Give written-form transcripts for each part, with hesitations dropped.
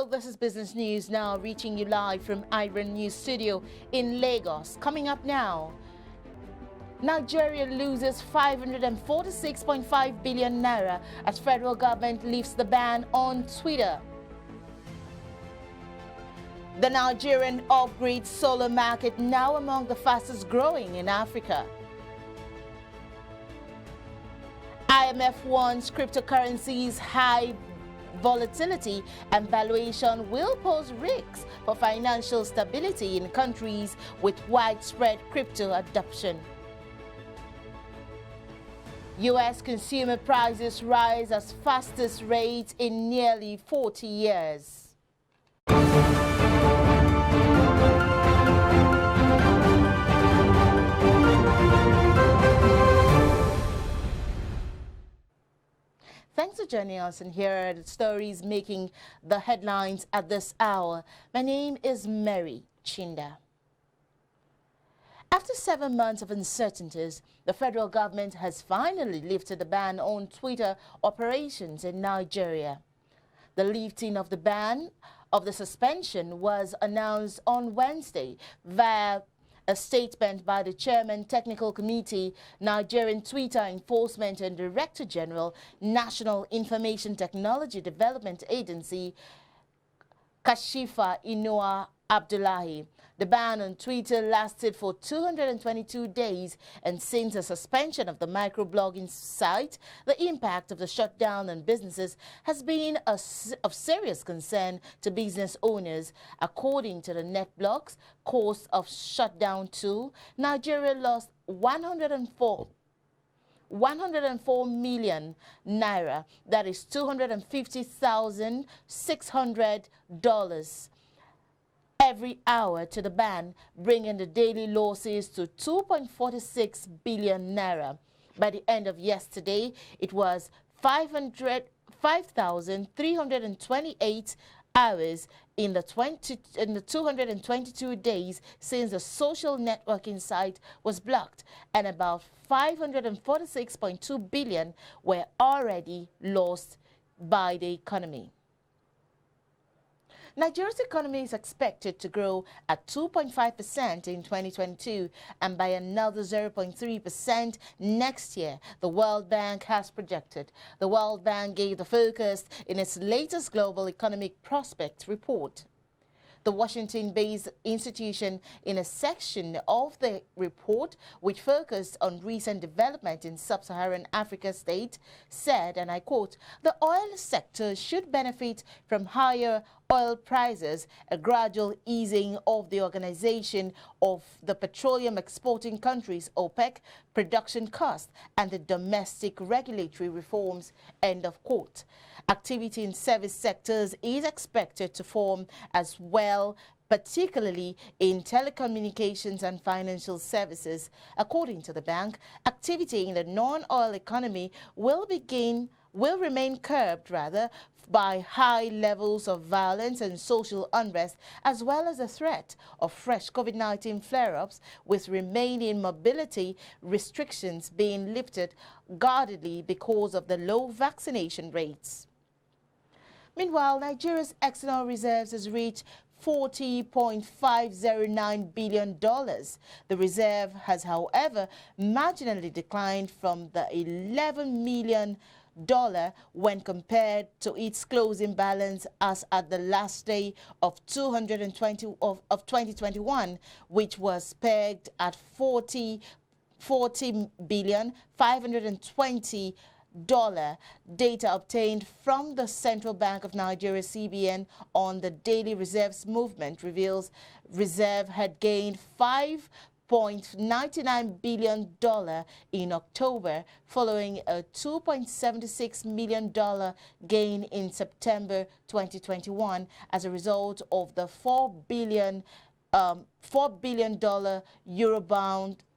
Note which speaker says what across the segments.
Speaker 1: Hello, this is Business News now, reaching you live from iBrand News Studio in Lagos. Coming up now, Nigeria loses 546.5 billion naira as federal government lifts the ban on Twitter. The Nigerian off-grid solar market now among the fastest growing in Africa. IMF warns cryptocurrencies high volatility and valuation will pose risks for financial stability in countries with widespread crypto adoption. U.S. consumer prices rise as fastest rate in nearly 40 years. Thanks for joining us, and here are the stories making the headlines at this hour. My name is Mary Chinda. After 7 months of uncertainties, the federal government has finally lifted the ban on Twitter operations in Nigeria. The lifting of the ban of the suspension was announced on Wednesday via a statement by the Chairman Technical Committee, Nigerian Twitter Enforcement and Director General, National Information Technology Development Agency, Kashifa Inua Abdullahi. The ban on Twitter lasted for 222 days, and since the suspension of the microblogging site, the impact of the shutdown on businesses has been of serious concern to business owners. According to the NetBlocks cost of shutdown tool, Nigeria lost 104 million naira, that is $250,600 every hour to the ban, bringing the daily losses to 2.46 billion naira. By the end of yesterday, it was 5,328 hours in the 222 days since the social networking site was blocked, and about 546.2 billion were already lost by the economy. Nigeria's economy is expected to grow at 2.5% in 2022 and by another 0.3% next year, the World Bank has projected. The World Bank gave the focus in its latest Global Economic Prospects report. The Washington-based institution, in a section of the report which focused on recent development in sub-Saharan Africa state, said, and I quote, "The oil sector should benefit from higher oil prices, a gradual easing of the Organization of the Petroleum Exporting Countries, OPEC, production costs, and the domestic regulatory reforms," end of quote. Activity in service sectors is expected to form as well, particularly in telecommunications and financial services. According to the bank, activity in the non-oil economy will remain curbed by high levels of violence and social unrest, as well as the threat of fresh COVID-19 flare-ups, with remaining mobility restrictions being lifted guardedly because of the low vaccination rates. Meanwhile, Nigeria's external reserves has reached $40.509 billion. The reserve has, however, marginally declined from the $11 million when compared to its closing balance as at the last day of 2021, which was pegged at $40,520,000,000. Data obtained from the Central Bank of Nigeria (CBN) on the daily reserves movement reveals reserve had gained $5.99 billion in October, following a $2.76 million gain in September 2021 as a result of the $4 billion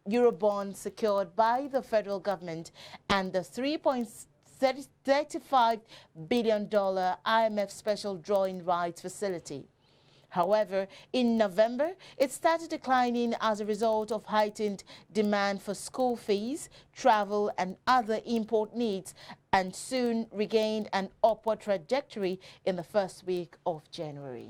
Speaker 1: Eurobond secured by the federal government and the $3.35 billion IMF special drawing rights facility. However, in November, it started declining as a result of heightened demand for school fees, travel, and other import needs, and soon regained an upward trajectory in the first week of January.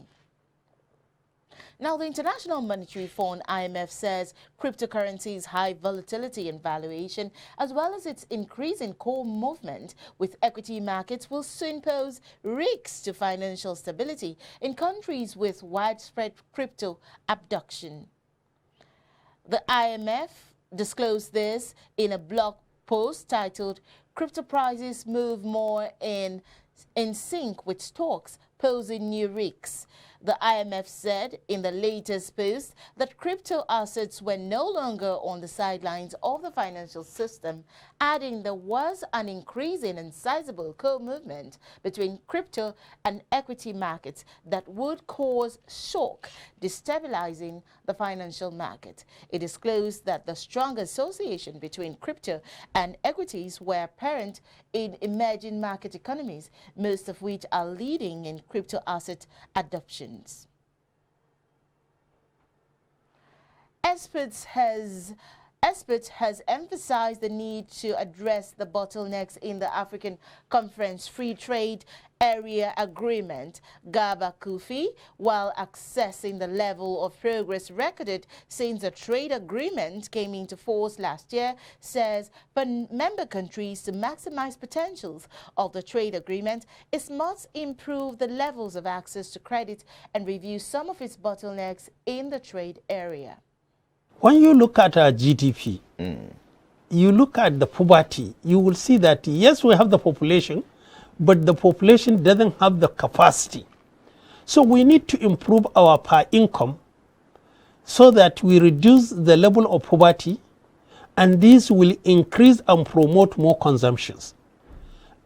Speaker 1: Now, the International Monetary Fund, IMF, says cryptocurrencies' high volatility and valuation, as well as its increase in core movement with equity markets, will soon pose risks to financial stability in countries with widespread crypto abduction. The IMF disclosed this in a blog post titled "Crypto Prices Move More in Sync with Stocks, Posing New Risks." The IMF said in the latest post that crypto assets were no longer on the sidelines of the financial system, adding there was an increasing and sizable co-movement between crypto and equity markets that would cause shock, destabilizing the financial market. It disclosed that the strong association between crypto and equities were apparent in emerging market economies, most of which are leading in crypto asset adoption. Experts has emphasized the need to address the bottlenecks in the African Conference Free Trade Area Agreement, GABA Kufi, while assessing the level of progress recorded since the trade agreement came into force last year, says for member countries to maximize potentials of the trade agreement, it must improve the levels of access to credit and review some of its bottlenecks in the trade area.
Speaker 2: When you look at our GDP, you look at the poverty, you will see that yes, we have the population, but the population doesn't have the capacity. So we need to improve our per income so that we reduce the level of poverty, and this will increase and promote more consumptions.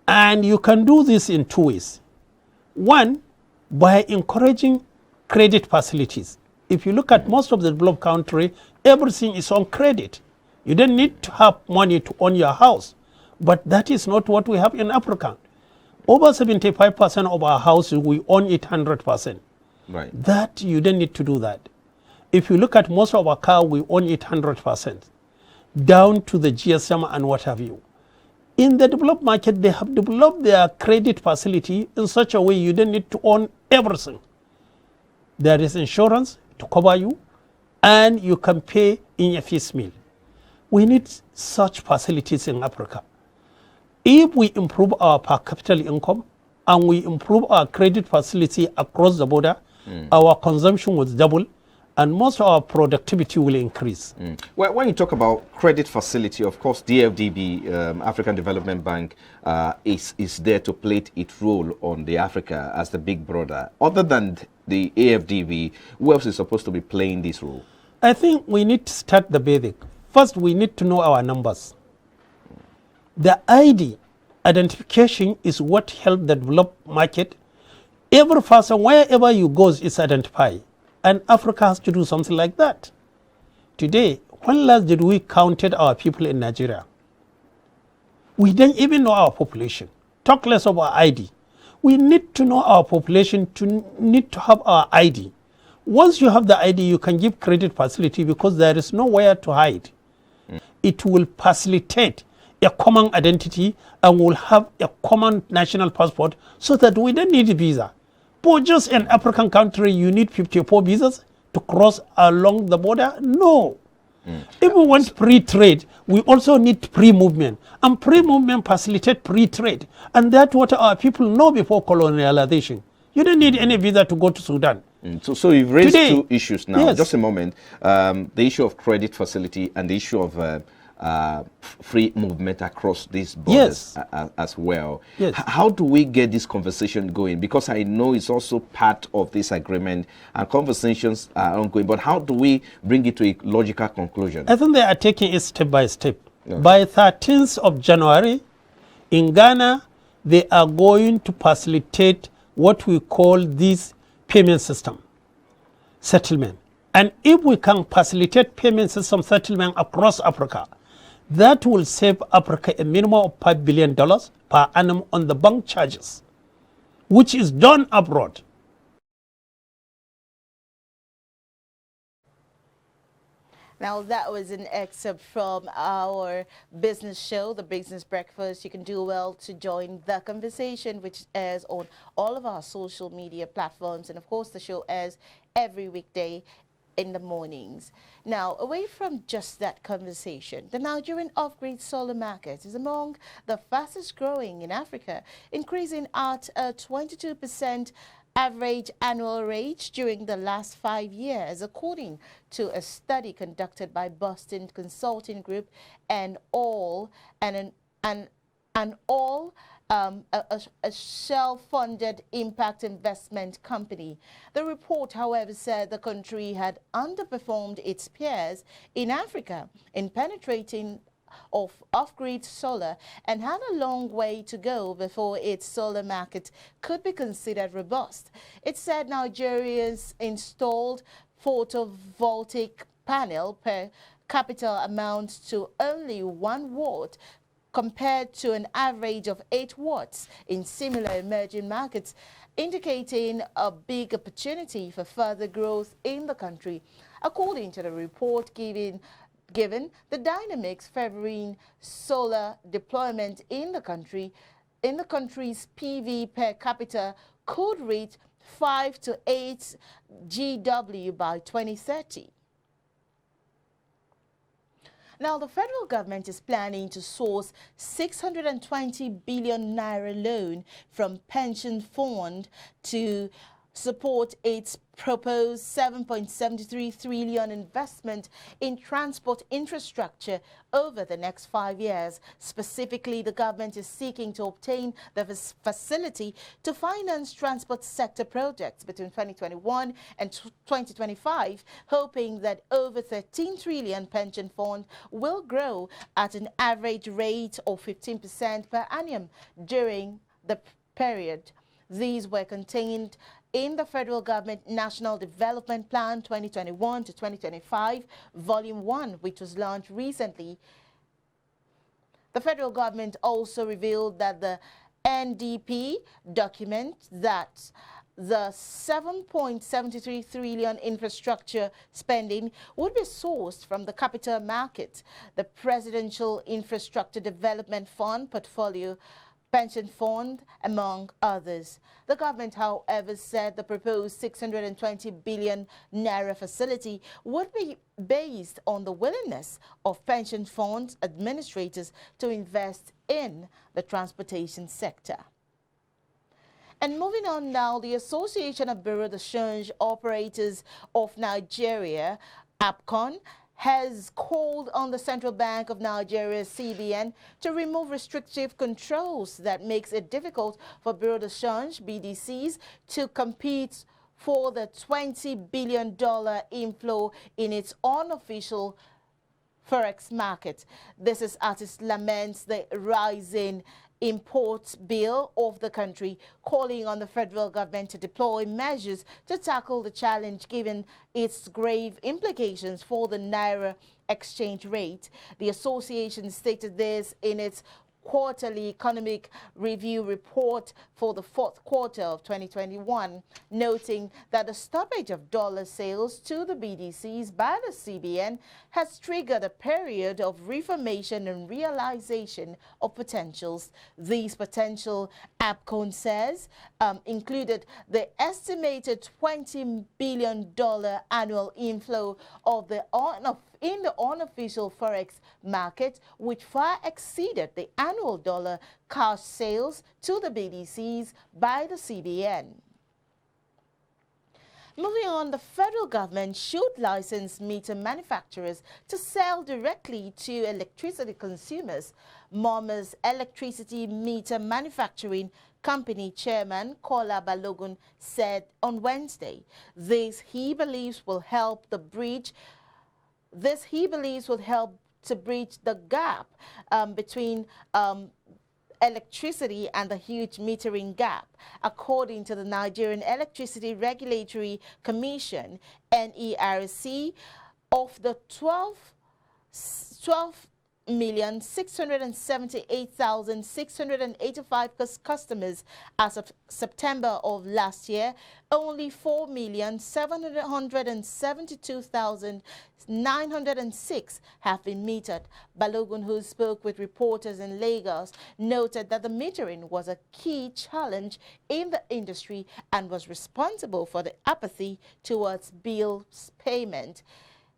Speaker 2: And you can do this in two ways. One, by encouraging credit facilities. If you look at most of the developed country, everything is on credit. You don't need to have money to own your house. But that is not what we have in Africa. Over 75% of our houses, we own it 100%.
Speaker 3: Right.
Speaker 2: That, you don't need to do that. If you look at most of our car, we own it 100%. Down to the GSM and what have you. In the developed market, they have developed their credit facility in such a way you don't need to own everything. There is insurance to cover you, and you can pay in a piecemeal. We need such facilities in Africa. If we improve our per capita income and we improve our credit facility across the border, our consumption will double and most of our productivity will increase.
Speaker 3: Well, when you talk about credit facility, of course, DFDB, African Development Bank, is there to play its role on the Africa as the big brother. Other than the AFDB, who else is supposed to be playing this role?
Speaker 2: I think we need to start the basic. First, we need to know our numbers. The ID, identification, is what helps the developed market. Every person, wherever you go, is identified. And Africa has to do something like that. Today, when last did we counted our people in Nigeria? We don't even know our population. Talk less of our ID. We need to know our population to need to have our ID. Once you have the ID, you can give credit facility because there is nowhere to hide. It will facilitate a common identity and will have a common national passport so that we don't need a visa. But just an African country, you need 54 visas to cross along the border? No. If we want free trade, we also need free movement. And free movement facilitates free trade. And that's what our people know before colonialization. You don't need any visa to go to Sudan.
Speaker 3: So you've raised
Speaker 2: Today,
Speaker 3: two issues now.
Speaker 2: yes.
Speaker 3: Just a moment. The issue of credit facility and the issue of free movement across these borders as well.
Speaker 2: Yes.
Speaker 3: How do we get this conversation going? Because I know it's also part of this agreement and conversations are ongoing, but how do we bring it to a logical conclusion?
Speaker 2: I think they are taking it step by step.
Speaker 3: Okay.
Speaker 2: By 13th of January, in Ghana, they are going to facilitate what we call this payment system settlement. And if we can facilitate payment system settlement across Africa, that will save Africa a minimum of $5 billion per annum on the bank charges, which is done abroad.
Speaker 1: Now, that was an excerpt from our business show, The Business Breakfast. You can do well to join the conversation, which airs on all of our social media platforms. And of course, the show airs every weekday in the mornings. Now, away from just that conversation, the Nigerian off-grid solar market is among the fastest growing in Africa, increasing at a 22% average annual rate during the last 5 years, according to a study conducted by Boston Consulting Group and all a self-funded impact investment company. The report, however, said the country had underperformed its peers in Africa in penetrating of off-grid solar and had a long way to go before its solar market could be considered robust. It said Nigeria's installed photovoltaic panel per capita amounts to only 1 watt compared to an average of 8 watts in similar emerging markets, indicating a big opportunity for further growth in the country. According to the report, given the dynamics favoring solar deployment in the country's PV per capita could reach 5 to 8 GW by 2030. Now, the federal government is planning to source 620 billion naira loan from pension fund to support its proposed 7.73 trillion investment in transport infrastructure over the next 5 years. Specifically, the government is seeking to obtain the facility to finance transport sector projects between 2021 and 2025, hoping that over 13 trillion pension fund will grow at an average rate of 15% per annum during the period. These were contained in the federal government National Development Plan 2021 to 2025, Volume 1, which was launched recently. The federal government also revealed that the NDP document that the 7.73 trillion infrastructure spending would be sourced from the capital market, the Presidential Infrastructure Development Fund portfolio, pension fund, among others. The government, however, said the proposed 620 billion naira facility would be based on the willingness of pension funds administrators to invest in the transportation sector. And moving on now, the Association of Bureau de Change Operators of Nigeria, APCON, has called on the Central Bank of Nigeria, CBN, to remove restrictive controls that makes it difficult for Bureau de Change, BDCs, to compete for the $20 billion inflow in its unofficial forex market. This is as it laments the rising import bill of the country, calling on the federal government to deploy measures to tackle the challenge given its grave implications for the naira exchange rate. The association stated this in its quarterly economic review report for the 4th quarter of 2021, noting that the stoppage of dollar sales to the BDCs by the CBN has triggered a period of reformation and realization of potentials. These potential, APCON says, included the estimated $20 billion annual inflow of in the unofficial forex market, which far exceeded the annual dollar cash sales to the BDCs by the CBN. Moving on, the federal government should license meter manufacturers to sell directly to electricity consumers. Moma's Electricity Meter Manufacturing Company chairman Kola Balogun said on Wednesday this he believes will help to bridge the gap between electricity and the huge metering gap. According to the Nigerian Electricity Regulatory Commission, NERC, of the 12 6,678,685 customers as of September of last year, only 4,772,906 have been metered. Balogun, who spoke with reporters in Lagos, noted that the metering was a key challenge in the industry and was responsible for the apathy towards bills payment.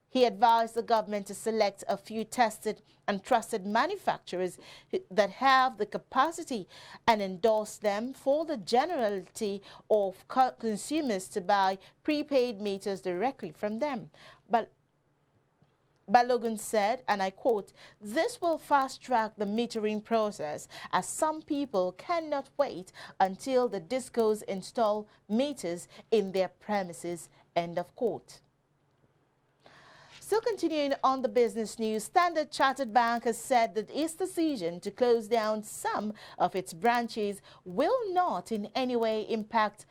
Speaker 1: He advised the government to select a few tested and trusted manufacturers that have the capacity and endorse them for the generality of consumers to buy prepaid meters directly from them. But Balogun said, and I quote, "This will fast-track the metering process as some people cannot wait until the discos install meters in their premises," end of quote. Still continuing on the business news, Standard Chartered Bank has said that its decision to close down some of its branches will not in any way impact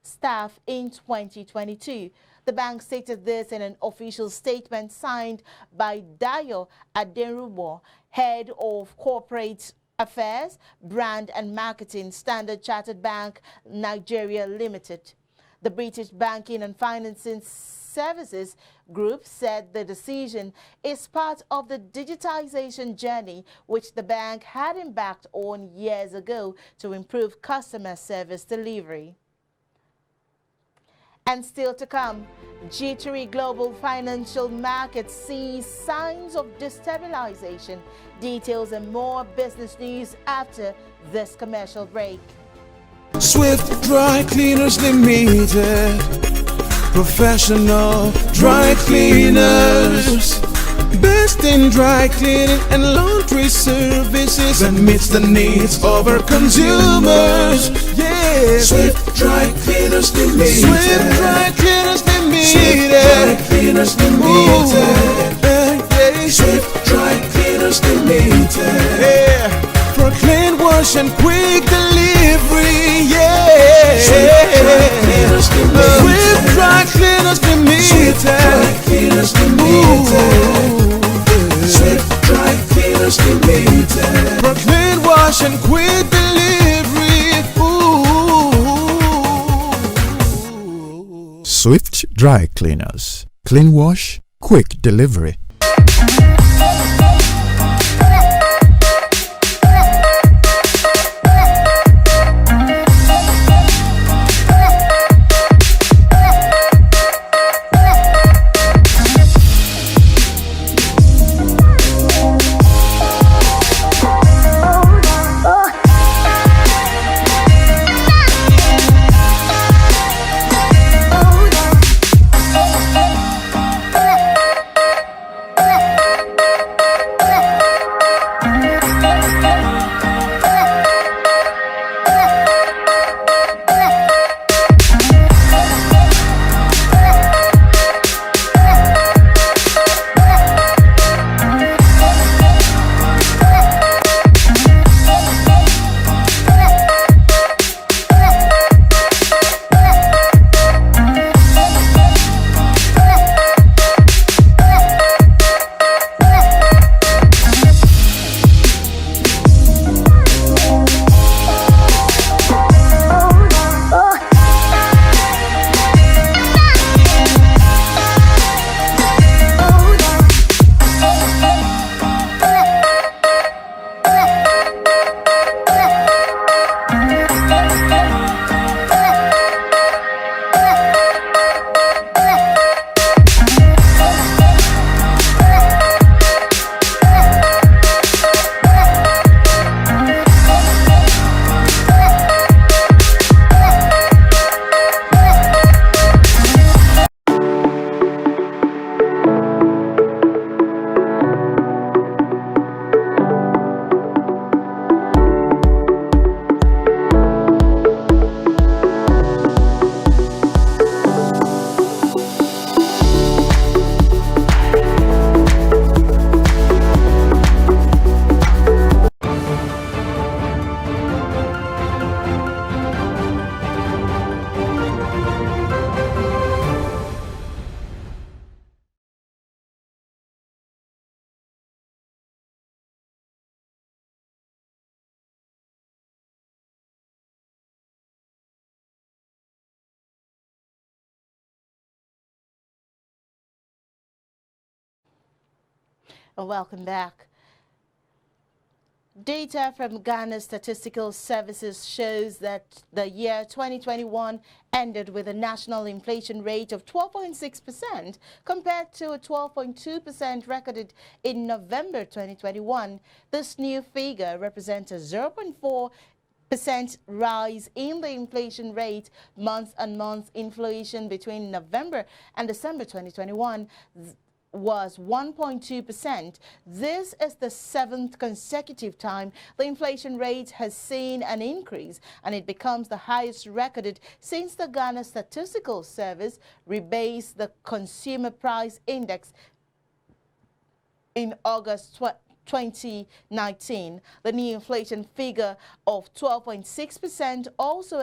Speaker 1: staff in 2022. The bank stated this in an official statement signed by Dayo Aderubo, head of corporate affairs, brand and marketing, Standard Chartered Bank Nigeria Limited. The British Banking and Financing Services Group said the decision is part of the digitization journey which the bank had embarked on years ago to improve customer service delivery. And still to come, jittery global financial markets see signs of destabilization. Details and more business news after this commercial break.
Speaker 4: Swift Dry Cleaners Limited, professional dry cleaners, best in dry cleaning and laundry services that meets the needs of our consumers. Yeah, Swift Dry Cleaners Limited. Swift Dry Cleaners Limited. Swift Dry Cleaners Limited. Swift Dry Cleaners Limited. Yeah, for clean wash and quick delivery. Yeah, Swift Dry Cleaners Limited. Swift Dry Cleaners Limited. Swift Dry Cleaners Limited. For clean wash and quick delivery. Ooh.
Speaker 5: Swift Dry Cleaners. Clean wash, quick delivery.
Speaker 1: Welcome back. Data from Ghana's Statistical Services shows that the year 2021 ended with a national inflation rate of 12.6% compared to a 12.2% recorded in November 2021. This new figure represents a 0.4% rise in the inflation rate. Month-on-month inflation between November and December 2021 was 1.2%. This is the 7th consecutive time the inflation rate has seen an increase, and it becomes the highest recorded since the Ghana Statistical Service rebased the Consumer Price Index in August 2019. The new inflation figure of 12.6% also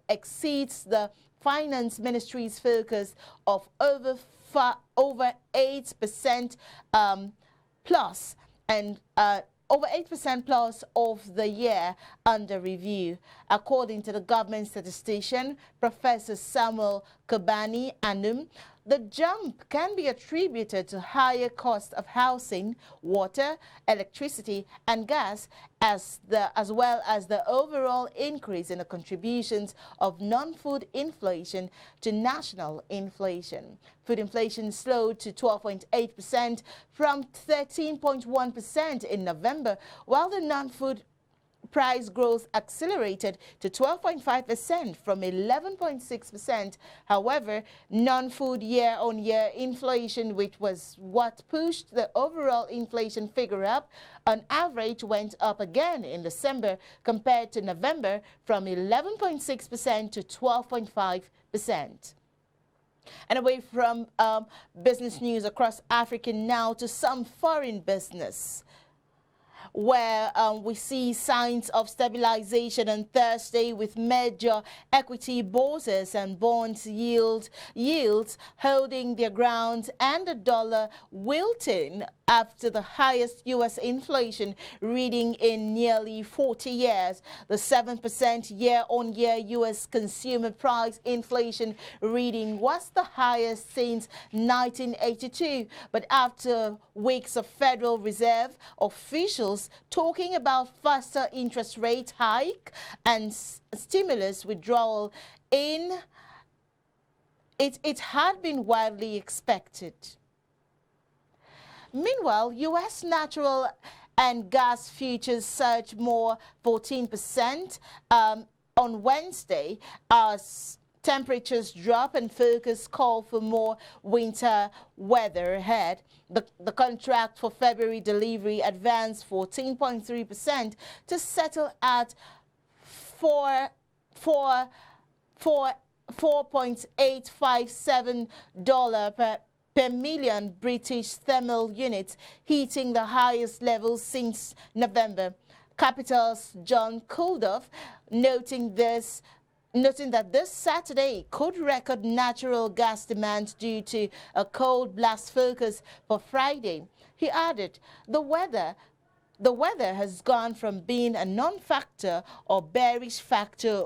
Speaker 1: exceeds the Finance Ministry's focus of over 8% plus and over 8% plus of the year under review. According to the government statistician, Professor Samuel Kobani Anum, the jump can be attributed to higher cost of housing, water, electricity, and gas, as well as the overall increase in the contributions of non-food inflation to national inflation. Food inflation slowed to 12.8% from 13.1% in November, while the non-food price growth accelerated to 12.5% from 11.6%. However, non-food year-on-year inflation, which was what pushed the overall inflation figure up, on average went up again in December compared to November from 11.6% to 12.5%. And away from business news across Africa now to some foreign business, where we see signs of stabilization on Thursday with major equity bourses and bonds yields holding their ground and the dollar wilting after the highest U.S. inflation reading in nearly 40 years. The 7% year-on-year U.S. consumer price inflation reading was the highest since 1982. But after weeks of Federal Reserve officials talking about faster interest rate hike and stimulus withdrawal, it had been widely expected. Meanwhile, U.S. natural and gas futures surged more 14% on Wednesday as temperatures drop and focus call for more winter weather ahead. The contract for February delivery advanced 14.3% to settle at $4.857 per million British thermal units, hitting the highest level since November. Capital's John Kuldoff noting that this Saturday could record natural gas demand due to a cold blast focus for Friday. He added, the weather has gone from being a non-factor or bearish factor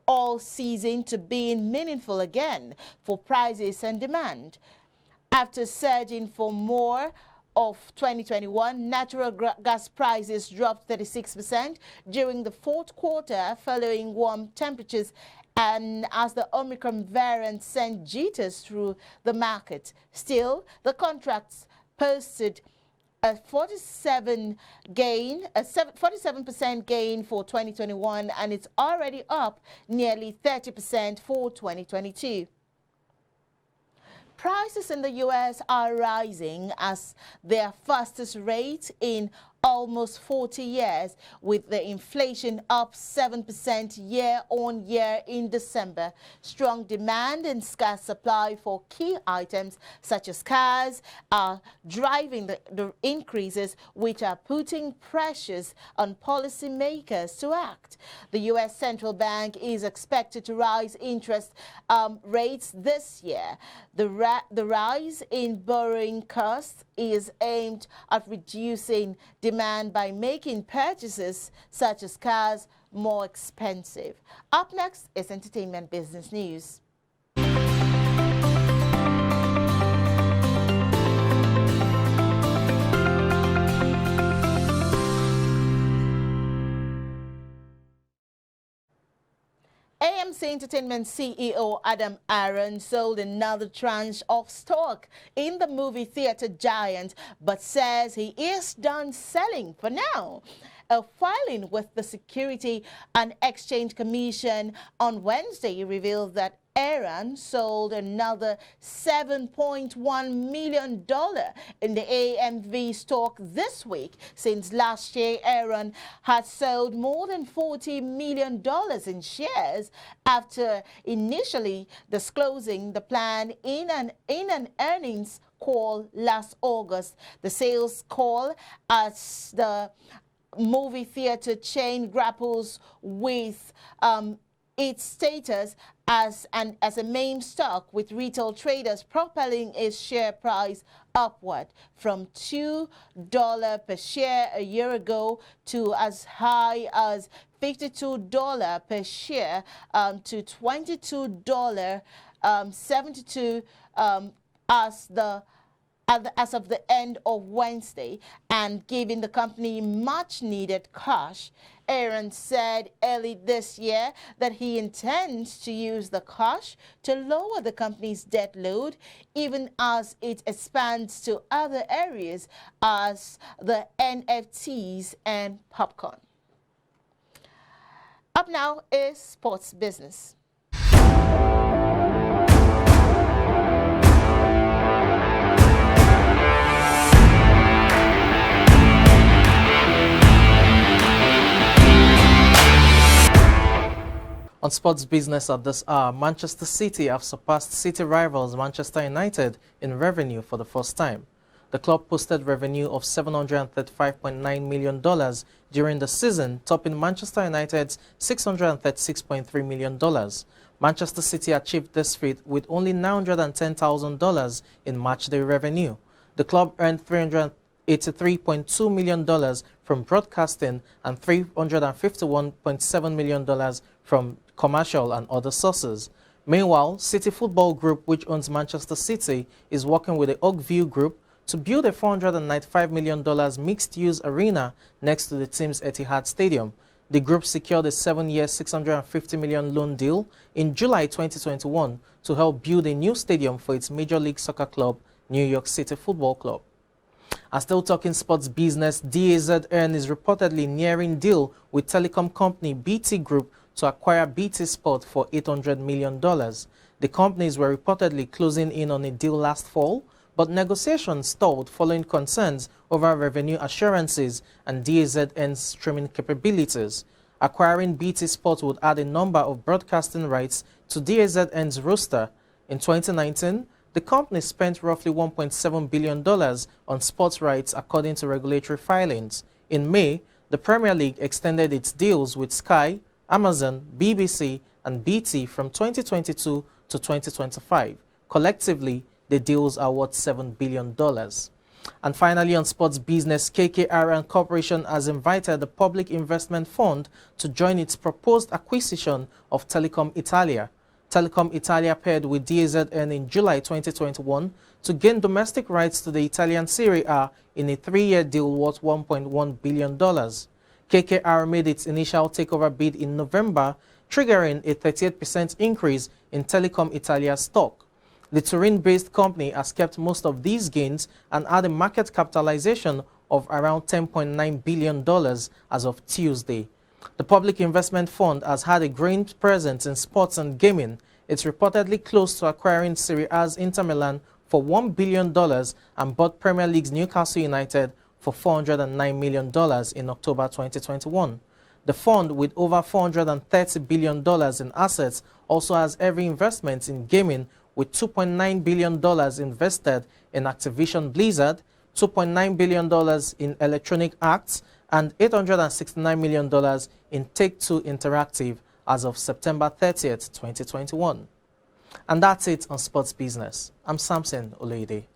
Speaker 1: all season to being meaningful again for prices and demand. After surging for more of 2021, natural gas prices dropped 36% during the fourth quarter following warm temperatures and as the Omicron variant sent jitters through the market. Still, the contracts posted a 47% gain for 2021, and it's already up nearly 30% for 2022. Prices in the U.S. are rising at their fastest rate in almost 40 years, with the inflation up 7% year-on-year in December. Strong demand and scarce supply for key items such as cars are driving the increases, which are putting pressures on policymakers to act. The U.S. Central Bank is expected to rise interest rates this year. The rise in borrowing costs is aimed at reducing demand by making purchases such as cars more expensive. Up next is entertainment business news. BBC Entertainment CEO Adam Aaron sold another tranche of stock in the movie theatre giant, but says he is done selling for now. A filing with the Security and Exchange Commission on Wednesday revealed that Aaron sold another $7.1 million in the AMV stock this week. Since last year, Aaron had sold more than $40 million in shares after initially disclosing the plan in an earnings call last August. The sales call, as the movie theater chain grapples with its status as a main stock, with retail traders propelling its share price upward from $2 per share a year ago to as high as $52 per share to $22.72 as of the end of Wednesday, and giving the company much needed cash. Aaron said early this year that he intends to use the cash to lower the company's debt load, even as it expands to other areas as the NFTs and popcorn. Up now is sports business.
Speaker 6: On sports business at this hour, Manchester City have surpassed city rivals Manchester United in revenue for the first time. The club posted revenue of $735.9 million during the season, topping Manchester United's $636.3 million. Manchester City achieved this feat with only $910,000 in matchday revenue. The club earned $383.2 million from broadcasting and $351.7 million from commercial and other sources. Meanwhile, City Football Group, which owns Manchester City, is working with the Oakview Group to build a $495 million mixed-use arena next to the team's Etihad Stadium. The group secured a 7-year, $650 million loan deal in July 2021 to help build a new stadium for its Major League Soccer club, New York City Football Club. And still talking sports business, DAZN is reportedly nearing deal with telecom company BT Group to acquire BT Sport for $800 million. The companies were reportedly closing in on a deal last fall, but negotiations stalled following concerns over revenue assurances and DAZN's streaming capabilities. Acquiring BT Sport would add a number of broadcasting rights to DAZN's roster. In 2019, the company spent roughly $1.7 billion on sports rights according to regulatory filings. In May, the Premier League extended its deals with Sky, Amazon, BBC, and BT from 2022 to 2025. Collectively, the deals are worth $7 billion. And finally, on sports business, KKR Corporation has invited the Public Investment Fund to join its proposed acquisition of Telecom Italia. Telecom Italia paired with DAZN in July 2021 to gain domestic rights to the Italian Serie A in a 3-year deal worth $1.1 billion. KKR made its initial takeover bid in November, triggering a 38% increase in Telecom Italia's stock. The Turin-based company has kept most of these gains and had a market capitalization of around $10.9 billion as of Tuesday. The Public Investment Fund has had a growing presence in sports and gaming. It's reportedly close to acquiring Serie A's Inter Milan for $1 billion and bought Premier League's Newcastle United for $409 million in October 2021. The fund, with over $430 billion in assets, also has every investment in gaming, with $2.9 billion invested in Activision Blizzard, $2.9 billion in Electronic Arts, and $869 million in Take-Two Interactive as of September 30th, 2021. And that's it on sports business. I'm Samson Oleide.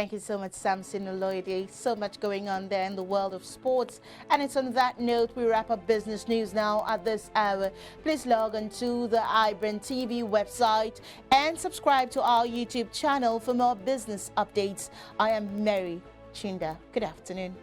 Speaker 1: Thank you so much, Samson Oloide. So much going on there in the world of sports. And it's on that note we wrap up business news now at this hour. Please log on to the iBrandTV website and subscribe to our YouTube channel for more business updates. I am Mary Chinda. Good afternoon.